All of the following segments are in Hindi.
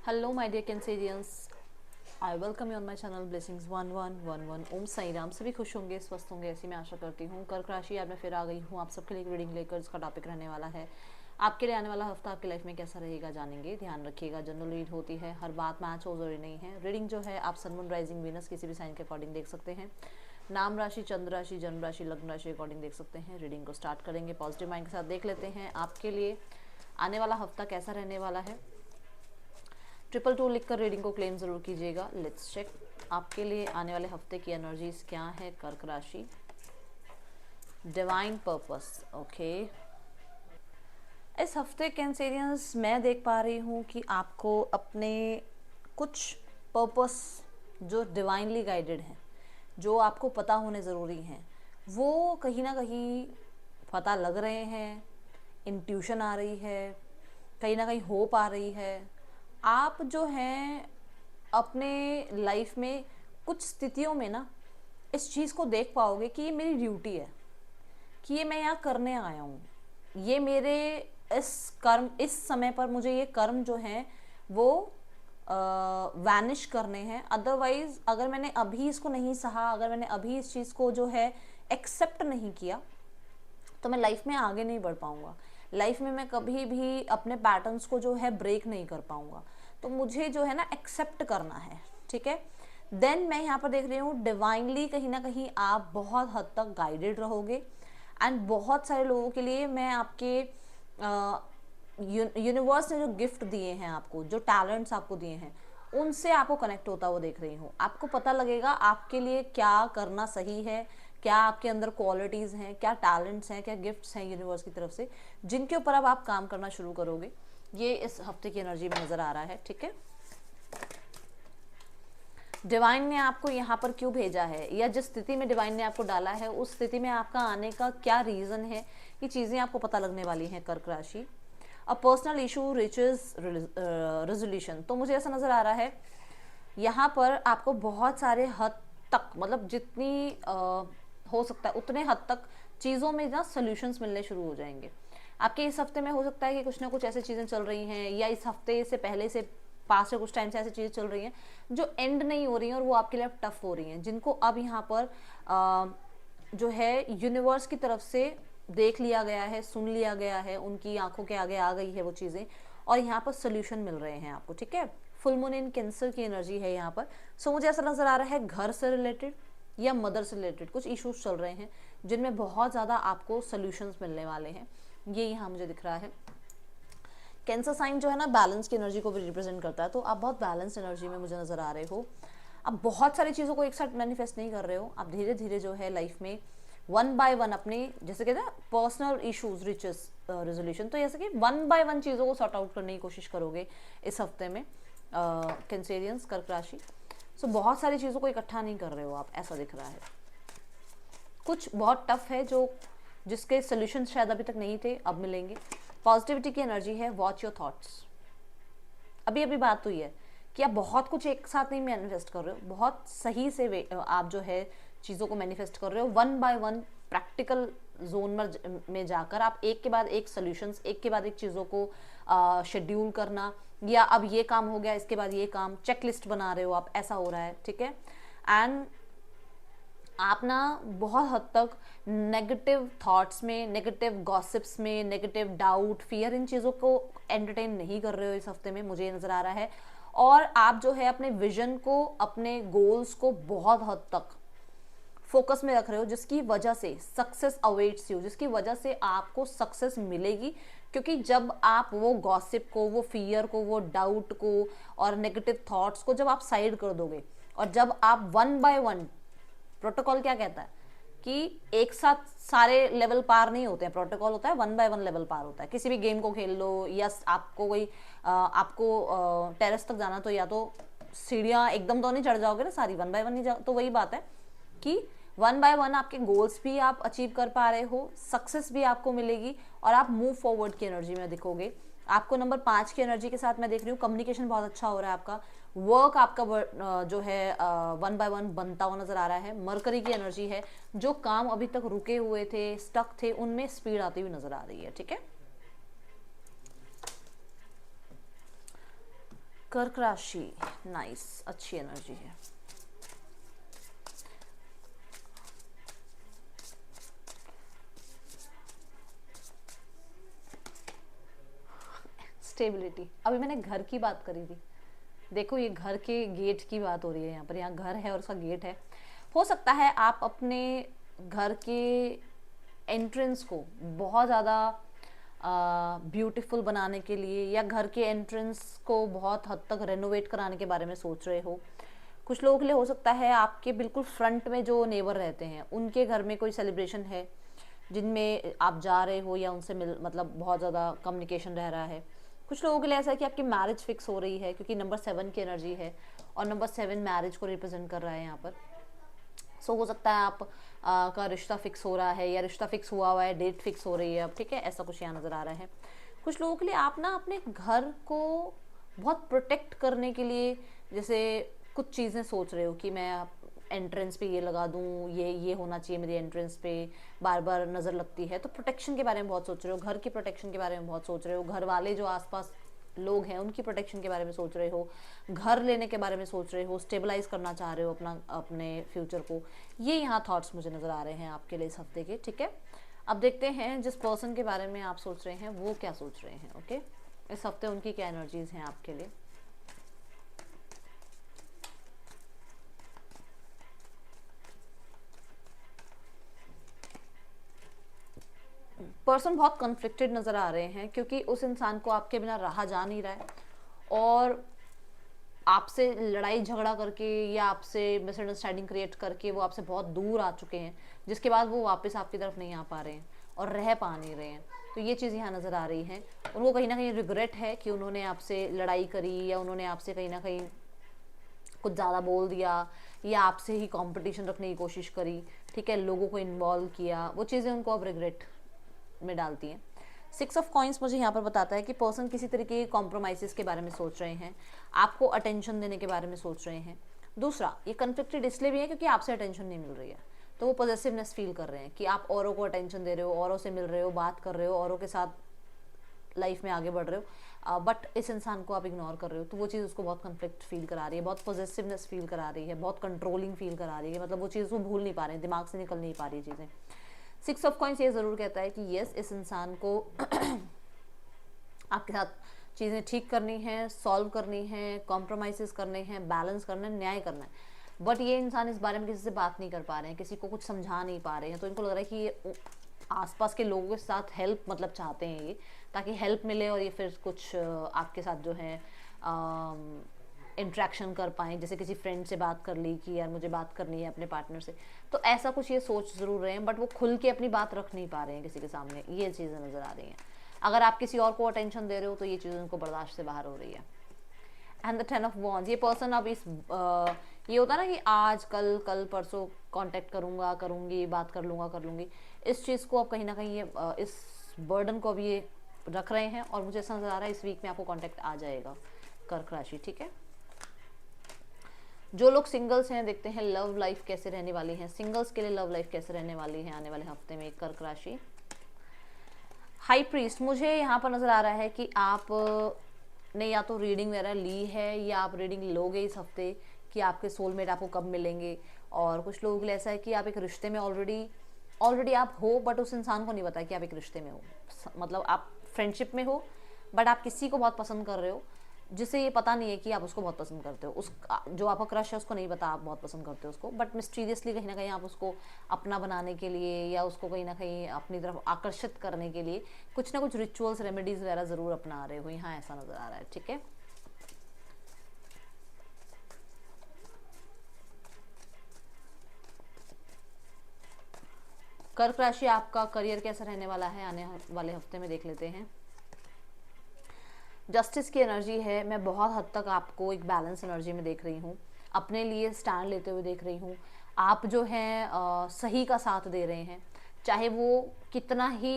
Hello, my dear Cancerians. I welcome you on my channel Blessings 1111. ओम साई राम। सभी खुश होंगे, स्वस्थ होंगे, ऐसी मैं आशा करती हूँ। कर्क राशि आज मैं फिर आ गई हूँ आप सबके लिए रीडिंग लेकर। इसका टॉपिक रहने वाला है आपके लिए आने वाला हफ्ता आपकी लाइफ में कैसा रहेगा, जानेंगे। ध्यान रखिएगा, जनरल रीड होती है, हर बात मैच हो जरूरी नहीं है। रीडिंग जो है आप सन मून राइजिंग वीनस किसी भी साइन के अकॉर्डिंग देख सकते हैं। नाम राशि, चंद्र राशि, जन्म राशि, लग्न राशि अकॉर्डिंग देख सकते हैं। रीडिंग को स्टार्ट करेंगे पॉजिटिव माइंड के साथ। देख लेते हैं आपके लिए आने वाला हफ्ता कैसा रहने वाला है। 222 लिखकर रीडिंग को क्लेम जरूर कीजिएगा। लेट्स चेक आपके लिए आने वाले हफ्ते की एनर्जीज क्या है। कर्क राशि, डिवाइन पर्पस। ओके, इस हफ्ते कैंसेरियंस मैं देख पा रही हूँ कि आपको अपने कुछ पर्पस जो डिवाइनली गाइडेड हैं, जो आपको पता होने ज़रूरी हैं, वो कहीं ना कहीं पता लग रहे हैं। इंट्यूशन आ रही है, कहीं ना कहीं होप आ रही है। आप जो हैं अपने लाइफ में कुछ स्थितियों में ना इस चीज़ को देख पाओगे कि ये मेरी ड्यूटी है, कि ये मैं यहाँ करने आया हूँ। ये मेरे इस कर्म, इस समय पर मुझे ये कर्म जो हैं वो वैनिश करने हैं। अदरवाइज अगर मैंने अभी इसको नहीं सहा, अगर मैंने अभी इस चीज़ को जो है एक्सेप्ट नहीं किया, तो मैं लाइफ में आगे नहीं बढ़ पाऊंगा। लाइफ में मैं कभी भी अपने पैटर्न्स को जो है ब्रेक नहीं कर पाऊंगा। तो मुझे जो है ना एक्सेप्ट करना है, ठीक है। देन मैं यहाँ पर देख रही हूँ डिवाइनली कहीं ना कहीं आप बहुत हद तक गाइडेड रहोगे। एंड बहुत सारे लोगों के लिए मैं आपके यूनिवर्स ने जो गिफ्ट दिए हैं आपको, जो टैलेंट्स आपको दिए हैं, उनसे आपको कनेक्ट होता हुआ देख रही हूँ। आपको पता लगेगा आपके लिए क्या करना सही है, क्या आपके अंदर क्वालिटीज़ हैं, क्या टैलेंट्स हैं, क्या गिफ्ट्स हैं यूनिवर्स की तरफ से, जिनके ऊपर अब आप काम करना शुरू करोगे। ये इस हफ्ते की एनर्जी में नज़र आ रहा है, ठीक है। डिवाइन ने आपको यहाँ पर क्यों भेजा है, या जिस स्थिति में डिवाइन ने आपको डाला है उस स्थिति में आपका आने का क्या रीज़न है, ये चीज़ें आपको पता लगने वाली हैं। कर्क राशि, a personal issue reaches resolution. तो मुझे ऐसा नज़र आ रहा है यहाँ पर आपको बहुत सारे हद तक, मतलब जितनी हो सकता है उतने हद तक चीज़ों में ना सोल्यूशंस मिलने शुरू हो जाएंगे। आपके इस हफ्ते में हो सकता है कि कुछ ना कुछ ऐसी चीज़ें चल रही हैं, या इस हफ्ते से पहले से पास से कुछ टाइम से ऐसी चीज़ें चल रही हैं जो एंड नहीं हो रही हैं और वो आपके लिए अब टफ हो रही हैं, जिनको अब यहाँ पर जो है यूनिवर्स की तरफ से देख लिया गया है, सुन लिया गया है, उनकी आंखों के आगे आ गई है वो चीज़ें, और यहाँ पर सोल्यूशन मिल रहे हैं आपको, ठीक है। फुल मून इन कैंसर की एनर्जी है यहाँ पर। सो मुझे ऐसा नज़र आ रहा है घर से रिलेटेड या मदर से रिलेटेड कुछ इश्यूज चल रहे हैं, जिनमें बहुत ज़्यादा आपको सोल्यूशंस मिलने वाले हैं। ये यहाँ मुझे दिख रहा है। कैंसर साइन जो है ना बैलेंस की एनर्जी को भी रिप्रेजेंट करता है, तो आप बहुत बैलेंस एनर्जी में मुझे नज़र आ रहे हो। आप बहुत सारी चीज़ों को एक साथ मैनिफेस्ट नहीं कर रहे हो, आप धीरे धीरे जो है लाइफ में वन बाय वन अपने, जैसे कहते हैं पर्सनल इश्यूज रिचेस रेजोल्यूशन, तो जैसे कि वन बाय वन चीज़ों को सॉर्ट आउट करने की कोशिश करोगे इस हफ्ते में कैंसेरियंस, कर्क राशि। सो बहुत सारी चीज़ों को इकट्ठा नहीं कर रहे हो आप, ऐसा दिख रहा है। कुछ बहुत टफ है जो, जिसके सोल्यूशन शायद अभी तक नहीं थे, अब मिलेंगे। पॉजिटिविटी की एनर्जी है, वॉच योर थॉट्स। अभी अभी बात हुई है कि आप बहुत कुछ एक साथ नहीं मैनिफेस्ट कर रहे हो, बहुत सही से आप जो है चीज़ों को मैनिफेस्ट कर रहे हो। One by one practical zone में जाकर आप एक के बाद एक सोल्यूशंस, एक के बाद एक चीज़ों को शेड्यूल करना, या अब ये काम हो गया इसके बाद ये काम, चेकलिस्ट बना रहे हो आप, ऐसा हो रहा है, ठीक है। एंड आप ना बहुत हद तक नेगेटिव थॉट्स में, नेगेटिव गॉसिप्स में, नेगेटिव डाउट, फियर, इन चीज़ों को एंटरटेन नहीं कर रहे हो इस हफ्ते में, मुझे नज़र आ रहा है। और आप जो है अपने विजन को, अपने गोल्स को बहुत हद तक फोकस में रख रहे हो, जिसकी वजह से सक्सेस अवेट्स यू, जिसकी वजह से आपको सक्सेस मिलेगी। क्योंकि जब आप वो गॉसिप को, वो फियर को, वो डाउट को और नेगेटिव थॉट्स को जब आप साइड कर दोगे, और जब आप वन बाय वन, प्रोटोकॉल क्या कहता है कि एक साथ सारे लेवल पार नहीं होते हैं, प्रोटोकॉल होता है वन बाय वन लेवल पार होता है। किसी भी गेम को खेल लो, या आपको कोई आपको टेरेस तक जाना, तो या तो सीढ़ियाँ एकदम तो नहीं चढ़ जाओगे ना सारी, वन बाय वन नहीं तो वही बात है कि वन बाय वन आपके गोल्स भी आप अचीव कर पा रहे हो, सक्सेस भी आपको मिलेगी, और आप मूव फॉरवर्ड की एनर्जी में दिखोगे। आपको नंबर 5 की एनर्जी के साथ मैं देख रही हूँ कम्युनिकेशन बहुत अच्छा हो रहा है आपका, वर्क आपका जो है वन बाय वन बनता हुआ नजर आ रहा है। मरकरी की एनर्जी है, जो काम अभी तक रुके हुए थे, स्टक थे, उनमें स्पीड आती हुई नजर आ रही है, ठीक है। कर्क राशि, नाइस, अच्छी एनर्जी है। स्टेबिलिटी, अभी मैंने घर की बात करी थी, देखो ये घर के गेट की बात हो रही है यहाँ पर, यहाँ घर है और उसका गेट है। हो सकता है आप अपने घर के एंट्रेंस को बहुत ज़्यादा ब्यूटीफुल बनाने के लिए या घर के एंट्रेंस को बहुत हद तक रेनोवेट कराने के बारे में सोच रहे हो। कुछ लोगों के लिए हो सकता है आपके बिल्कुल फ्रंट में जो नेबर रहते हैं उनके घर में कोई सेलिब्रेशन है जिनमें आप जा रहे हो या उनसे मिल मतलब बहुत ज़्यादा कम्युनिकेशन रह रहा है। कुछ लोगों के लिए ऐसा है कि आपकी मैरिज फिक्स हो रही है क्योंकि नंबर 7 की एनर्जी है और नंबर 7 मैरिज को रिप्रेजेंट कर रहा है यहाँ पर। सो हो सकता है आप का रिश्ता फिक्स हो रहा है या रिश्ता फिक्स हुआ है, डेट फिक्स हो रही है अब, ठीक है, ऐसा कुछ यहाँ नज़र आ रहा है। कुछ लोगों के लिए आप ना अपने घर को बहुत प्रोटेक्ट करने के लिए जैसे कुछ चीज़ें सोच रहे हो कि मैं एंट्रेंस पे ये लगा दूँ, ये होना चाहिए मेरी एंट्रेंस पे, बार बार नज़र लगती है, तो प्रोटेक्शन के बारे में बहुत सोच रहे हो, घर की प्रोटेक्शन के बारे में बहुत सोच रहे हो, घर वाले जो आसपास लोग हैं उनकी प्रोटेक्शन के बारे में सोच रहे हो, घर लेने के बारे में सोच रहे हो, स्टेबलाइज करना चाह रहे हो अपने फ्यूचर को। ये यहाँ थॉट्स मुझे नज़र आ रहे हैं आपके लिए इस हफ्ते के, ठीक है। अब देखते हैं जिस पर्सन के बारे में आप सोच रहे हैं वो क्या सोच रहे हैं, ओके, इस हफ्ते उनकी क्या एनर्जीज हैं आपके लिए। पर्सन बहुत कन्फ्लिक्टेड नज़र आ रहे हैं क्योंकि उस इंसान को आपके बिना रहा जा नहीं रहा है और आपसे लड़ाई झगड़ा करके या आपसे मिसअंडरस्टैंडिंग क्रिएट करके वो आपसे बहुत दूर आ चुके हैं, जिसके बाद वो वापस आपकी तरफ नहीं आ पा रहे हैं और रह पा नहीं रहे हैं। तो ये चीज़ यहाँ नज़र आ रही है। उनको कहीं ना कहीं रिग्रेट है कि उन्होंने आपसे लड़ाई करी या उन्होंने आपसे कहीं ना कहीं कुछ ज़्यादा बोल दिया या आपसे ही कंपटीशन रखने की कोशिश करी, ठीक है, लोगों को इन्वॉल्व किया, वो चीज़ें उनको अब रिग्रेट में डालती हैं। 6 ऑफ कॉइंस मुझे यहाँ पर बताता है कि पर्सन किसी तरीके के कॉम्प्रोमाइज़ के बारे में सोच रहे हैं, आपको अटेंशन देने के बारे में सोच रहे हैं। दूसरा, ये कन्फ्लिक्टेड इसलिए भी है क्योंकि आपसे अटेंशन नहीं मिल रही है, तो वो पॉजिटिवनेस फील कर रहे हैं कि आप औरों को अटेंशन दे रहे हो, औरों से मिल रहे हो, बात कर रहे हो, औरों के साथ लाइफ में आगे बढ़ रहे हो, बट इस इंसान को आप इग्नोर कर रहे हो, तो वो चीज़ उसको बहुत कन्फ्लिक्ट फील करा रही है, बहुत पॉजिटिवनेस फील करा रही है, बहुत कंट्रोलिंग फील करा रही है, मतलब वो चीज़ वो भूल नहीं पा रहे हैं, दिमाग से निकल नहीं पा रही चीज़ें। 6 ऑफ कॉइंस ये ज़रूर कहता है कि यस, इस इंसान को आपके साथ चीज़ें ठीक करनी है, सॉल्व करनी है, कॉम्प्रोमाइज़ करने हैं, बैलेंस करना है, न्याय करना है, बट ये इंसान इस बारे में किसी से बात नहीं कर पा रहे हैं, किसी को कुछ समझा नहीं पा रहे हैं। तो इनको लग रहा है कि ये आसपास के लोगों के साथ हेल्प मतलब चाहते हैं ये, ताकि हेल्प मिले और ये फिर कुछ आपके साथ जो है इंट्रैक्शन कर पाएँ, जैसे किसी फ्रेंड से बात कर ली कि यार मुझे बात करनी है अपने पार्टनर से, तो ऐसा कुछ ये सोच ज़रूर रहे हैं, बट वो खुल के अपनी बात रख नहीं पा रहे हैं किसी के सामने, ये चीज़ें नज़र आ रही हैं। अगर आप किसी और को अटेंशन दे रहे हो तो ये चीज़ उनको बर्दाश्त से बाहर हो रही है। एंड द 10 ऑफ वॉन्ड्स, ये पर्सन अब इस ये होता है ना कि आज कल कल परसों कांटेक्ट करूँगा करूँगी, बात कर लूँगी, इस चीज़ को अब कहीं ना कहीं ये इस बर्डन को अभी ये रख रहे हैं और मुझे ऐसा नज़र आ रहा है इस वीक में आपको कांटेक्ट आ जाएगा कर्क राशि, ठीक है। जो लोग सिंगल्स हैं, देखते हैं लव लाइफ कैसे रहने वाली है, सिंगल्स के लिए लव लाइफ कैसे रहने वाली है आने वाले हफ्ते में कर्क राशि। हाई प्रीस्ट, मुझे यहाँ पर नज़र आ रहा है कि आप ने या तो रीडिंग वगैरह ली है या आप रीडिंग लोगे इस हफ्ते कि आपके सोलमेट आपको कब मिलेंगे। और कुछ लोगों के लिए ऐसा है कि आप एक रिश्ते में ऑलरेडी आप हो, बट उस इंसान को नहीं पता कि आप एक रिश्ते में हो, मतलब आप फ्रेंडशिप में हो बट आप किसी को बहुत पसंद कर रहे हो जिसे ये पता नहीं है कि आप उसको बहुत पसंद करते हो, उस जो आपका क्रश है उसको नहीं पता आप बहुत पसंद करते हो उसको, बट मिस्टीरियसली कहीं ना कहीं आप उसको अपना बनाने के लिए या उसको कहीं ना कहीं अपनी तरफ आकर्षित करने के लिए कुछ ना कुछ रिचुअल्स रेमेडीज वगैरह ज़रूर अपना रहे हो, यहाँ ऐसा नज़र आ रहा है, ठीक है। कर्क राशि, आपका करियर कैसा रहने वाला है आने वाले हफ्ते में देख लेते हैं। जस्टिस की एनर्जी है, मैं बहुत हद तक आपको एक बैलेंस एनर्जी में देख रही हूँ, अपने लिए स्टैंड लेते हुए देख रही हूँ। आप जो हैं सही का साथ दे रहे हैं, चाहे वो कितना ही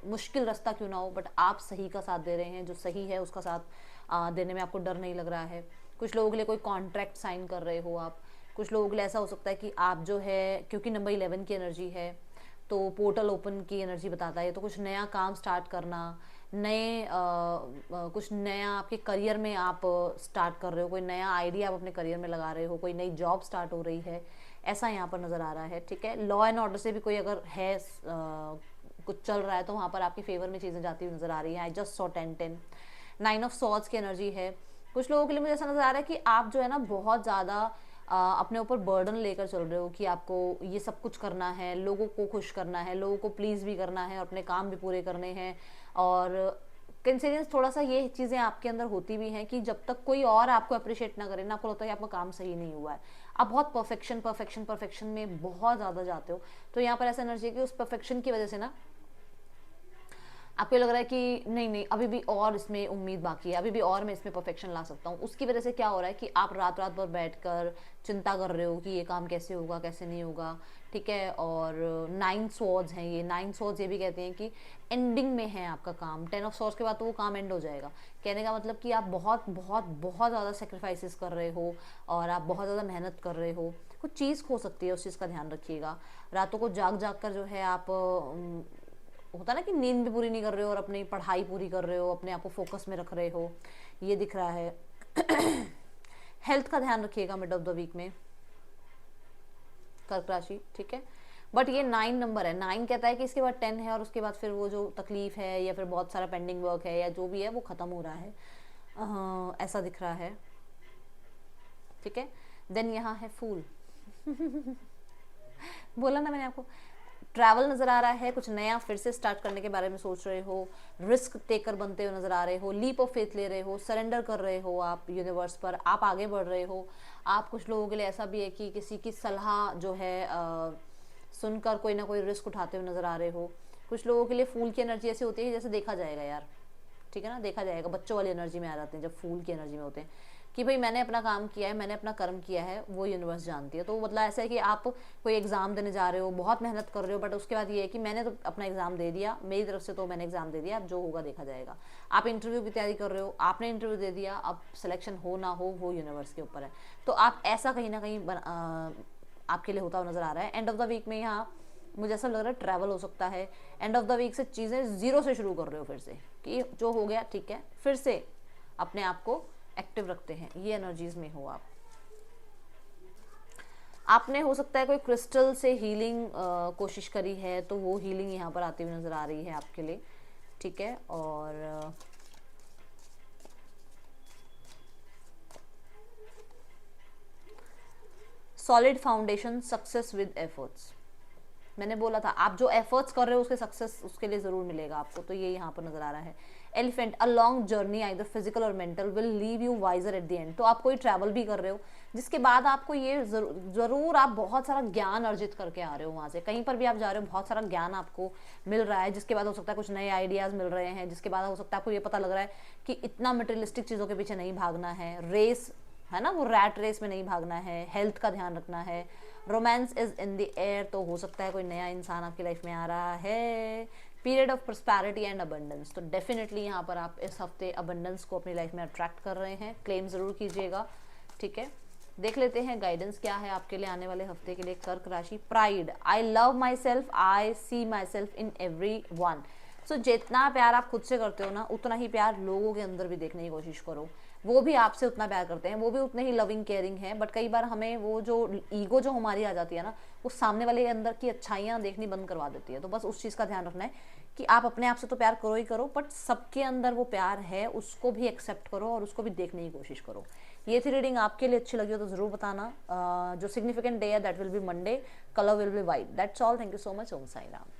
मुश्किल रास्ता क्यों ना हो, बट आप सही का साथ दे रहे हैं, जो सही है उसका साथ देने में आपको डर नहीं लग रहा है। कुछ लोगों के लिए कोई कॉन्ट्रैक्ट साइन कर रहे हो आप, कुछ लोगों के लिए ऐसा हो सकता है कि आप जो है, क्योंकि नंबर 11 की एनर्जी है तो पोर्टल ओपन की एनर्जी बताता है, तो कुछ नया काम स्टार्ट करना, नए कुछ नया आपके करियर में आप स्टार्ट कर रहे हो, कोई नया आइडिया आप अपने करियर में लगा रहे हो, कोई नई जॉब स्टार्ट हो रही है, ऐसा यहाँ पर नज़र आ रहा है। ठीक है, लॉ एंड ऑर्डर से भी कोई अगर है कुछ चल रहा है तो वहाँ पर आपके फेवर में चीज़ें जाती हुई नज़र आ रही हैं। I just saw 10-10। 9 of swords की एनर्जी है। कुछ लोगों के लिए मुझे ऐसा नज़र आ रहा है कि आप जो है ना बहुत ज़्यादा अपने ऊपर बर्डन लेकर चल रहे हो कि आपको ये सब कुछ करना है, लोगों को खुश करना है, लोगों को प्लीज़ भी करना है, अपने काम भी पूरे करने हैं। और कंसिडरेंस थोड़ा सा ये चीज़ें आपके अंदर होती भी हैं कि जब तक कोई और आपको अप्रिशिएट ना करे ना, आपको लगता है कि आपका काम सही नहीं हुआ है। आप बहुत परफेक्शन परफेक्शन परफेक्शन में बहुत ज़्यादा जाते हो। तो यहाँ पर ऐसा एनर्जी है कि उस परफेक्शन की वजह से ना आपको लग रहा है कि नहीं नहीं अभी भी और इसमें उम्मीद बाकी है, अभी भी और मैं इसमें परफेक्शन ला सकता हूँ। उसकी वजह से क्या हो रहा है कि आप रात रात भर बैठकर चिंता कर रहे हो कि ये काम कैसे होगा कैसे नहीं होगा। ठीक है, और 9 स्वॉर्ड्स हैं ये। 9 स्वॉर्ड्स ये भी कहते हैं कि एंडिंग में है आपका काम। 10 ऑफ स्वॉर्ड्स के बाद तो वो काम एंड हो जाएगा। कहने का मतलब कि आप बहुत बहुत बहुत ज़्यादा सेक्रीफाइसेस कर रहे हो और आप बहुत ज़्यादा मेहनत कर रहे हो। कुछ चीज़ खो सकती है, उस चीज़ का ध्यान रखिएगा। रातों को जाग जाग कर जो है आप होता है ना कि नींद भी पूरी नहीं कर रहे हो और अपनी पढ़ाई पूरी कर रहे हो, अपने आप को फोकस में रख रहे हो, ये दिख रहा है। हेल्थ का ध्यान रखिएगा मिड ऑफ द वीक में कर्क राशि। ठीक है, बट ये 9 नंबर है। 9 कहता है कि इसके बाद 10 है और उसके बाद फिर वो जो तकलीफ है या फिर बहुत सारा पेंडिंग वर्क है या जो भी है वो ख़त्म हो रहा है, ऐसा दिख रहा है। ठीक है, देन यहाँ है फूल। बोला ना मैंने आपको, ट्रैवल नज़र आ रहा है, कुछ नया फिर से स्टार्ट करने के बारे में सोच रहे हो, रिस्क टेकर बनते हुए नज़र आ रहे हो, लीप ऑफ फेथ ले रहे हो, सरेंडर कर रहे हो आप यूनिवर्स पर, आप आगे बढ़ रहे हो। आप कुछ लोगों के लिए ऐसा भी है कि किसी की सलाह जो है सुनकर कोई ना कोई रिस्क उठाते हुए नज़र आ रहे हो। कुछ लोगों के लिए फूल की एनर्जी ऐसी होती है जैसे देखा जाएगा यार, ठीक है ना, देखा जाएगा, बच्चों वाली एनर्जी में आ जाते हैं जब फूल की एनर्जी में होते हैं कि भाई मैंने अपना काम किया है, मैंने अपना कर्म किया है, वो यूनिवर्स जानती है। तो मतलब ऐसा है कि आप कोई एग्ज़ाम देने जा रहे हो, बहुत मेहनत कर रहे हो, बट उसके बाद ये है कि मैंने तो अपना एग्ज़ाम दे दिया, मेरी तरफ से तो मैंने एग्ज़ाम दे दिया, अब जो होगा देखा जाएगा। आप इंटरव्यू की तैयारी कर रहे हो, आपने इंटरव्यू दे दिया, अब सिलेक्शन हो ना हो वो यूनिवर्स के ऊपर है। तो आप ऐसा कहीं ना कहीं आपके लिए होता हुआ नज़र आ रहा है। एंड ऑफ द वीक में यहाँ मुझे ऐसा लग रहा है ट्रैवल हो सकता है। एंड ऑफ द वीक से चीज़ें ज़ीरो से शुरू कर रहे हो फिर से कि जो हो गया ठीक है, फिर से अपने आप को एक्टिव रखते हैं, ये एनर्जीज में हो आप। आपने हो सकता है कोई क्रिस्टल से हीलिंग कोशिश करी है तो वो हीलिंग यहाँ पर आती हुई नज़र आ रही है आपके लिए। ठीक है, और solid foundation, success with efforts. मैंने बोला था आप जो एफर्ट्स कर रहे हो उसके सक्सेस उसके लिए ज़रूर मिलेगा आपको, तो ये यहाँ पर नज़र आ रहा है। Elephant, a long journey either physical or mental will leave you wiser at the end. तो आप कोई ट्रैवल भी कर रहे हो जिसके बाद आपको ये ज़रूर आप बहुत सारा ज्ञान अर्जित करके आ रहे हो वहाँ से। कहीं पर भी आप जा रहे हो बहुत सारा ज्ञान आपको मिल रहा है, जिसके बाद हो सकता है कुछ नए आइडियाज़ मिल रहे हैं, जिसके बाद हो सकता है आपको ये पता लग रहा है कि इतना मटेरियलिस्टिक चीज़ों के पीछे नहीं भागना है, रेस है ना, वो रैट रेस में नहीं भागना है, हेल्थ का ध्यान रखना है। Romance is in the air, तो हो सकता है कोई नया इंसान आपकी लाइफ में आ रहा है। Period of prosperity and abundance, तो डेफिनेटली यहाँ पर आप इस हफ्ते अबंडेंस को अपनी लाइफ में अट्रैक्ट कर रहे हैं, क्लेम ज़रूर कीजिएगा। ठीक है, देख लेते हैं गाइडेंस क्या है आपके लिए आने वाले हफ्ते के लिए कर्क राशि। Pride, I love myself, I see myself in everyone. So जितना प्यार आप खुद से करते हो ना, उतना ही प्यार लोगों के अंदर भी देखने की कोशिश करो। वो भी आपसे उतना प्यार करते हैं, वो भी उतने ही लविंग केयरिंग है, बट कई बार हमें वो जो ईगो जो हमारी आ जाती है ना, वो सामने वाले के अंदर की अच्छाइयाँ देखनी बंद करवा देती है। तो बस उस चीज़ का ध्यान रखना है कि आप अपने आप से तो प्यार करो ही करो, बट सबके अंदर वो प्यार है उसको भी एक्सेप्ट करो और उसको भी देखने की कोशिश करो। ये थी रीडिंग, आपके लिए अच्छी लगी हो तो ज़रूर बताना। जो सिग्निफिकेंट डे है that will be Monday, colour will be white. That's all, thank you so much, Om Sai Ram.